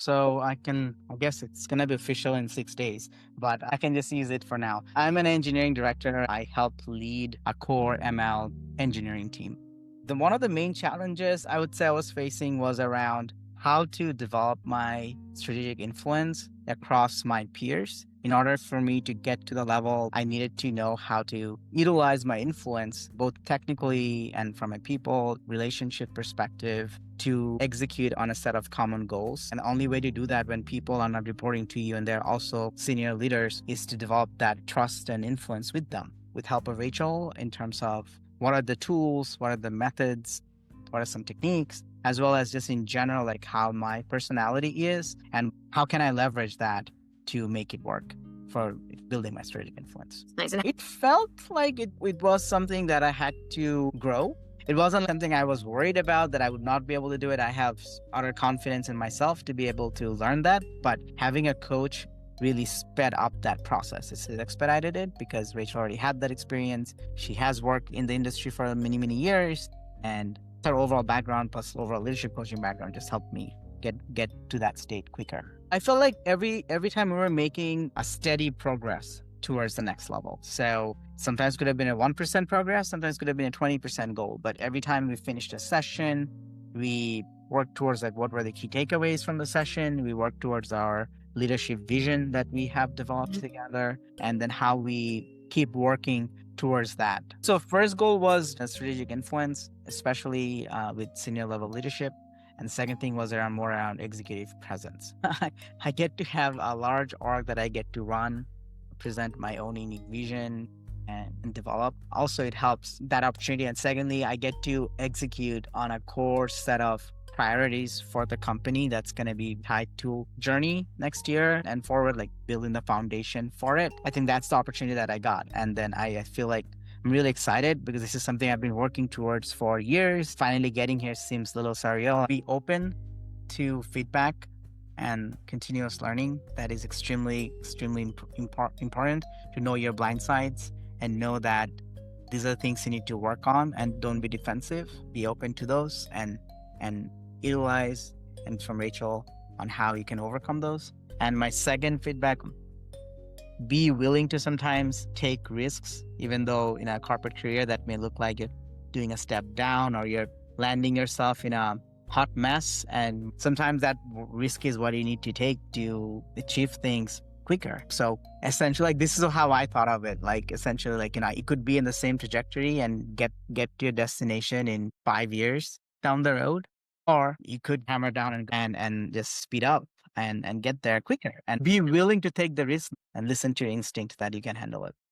So I guess it's going to be official in 6 days, but I can just use it for now. I'm an engineering director. I help lead a core ML engineering team. One of the main challenges I would say I was facing was around how to develop my strategic influence across my peers. In order for me to get to the level, I needed to know how to utilize my influence, both technically and from a people relationship perspective, to execute on a set of common goals. And the only way to do that when people are not reporting to you and they're also senior leaders is to develop that trust and influence with them. With help of Rachel in terms of what are the tools, what are the methods, what are some techniques, as well as just in general, like how my personality is and how can I leverage that to make it work for building my strategic influence. Nice. It felt like it was something that I had to grow. It wasn't something I was worried about that I would not be able to do it. I have utter confidence in myself to be able to learn that. But having a coach really sped up that process. It expedited it because Rachel already had that experience. She has worked in the industry for many, many years. And her overall background plus overall leadership coaching background just helped me get to that state quicker. I felt like every time we were making a steady progress towards the next level. So sometimes could have been a 1% progress, sometimes could have been a 20% goal. But every time we finished a session, we worked towards like what were the key takeaways from the session. We worked towards our leadership vision that we have developed together, and then how we keep working towards that. So first goal was a strategic influence, especially with senior level leadership. And the second thing was more around executive presence. I get to have a large org that I get to run, present my own unique vision and develop. Also, it helps that opportunity. And secondly, I get to execute on a core set of priorities for the company that's going to be tied to journey next year and forward, like building the foundation for it. I think that's the opportunity that I got. And then I feel like I'm really excited because this is something I've been working towards for years. Finally getting here seems a little surreal. Be open to feedback and continuous learning. That is extremely, extremely important to know your blind sides and know that these are things you need to work on, and don't be defensive. Be open to those and utilize and from Rachel on how you can overcome those. And my second feedback, be willing to sometimes take risks, even though in a corporate career that may look like you're doing a step down or you're landing yourself in a hot mess. And sometimes that risk is what you need to take to achieve things quicker. So essentially, like, this is how I thought of it. Like, essentially, like, it could be in the same trajectory and get to your destination in 5 years down the road, or you could hammer down and just speed up and get there quicker, and be willing to take the risk and listen to your instinct that you can handle it.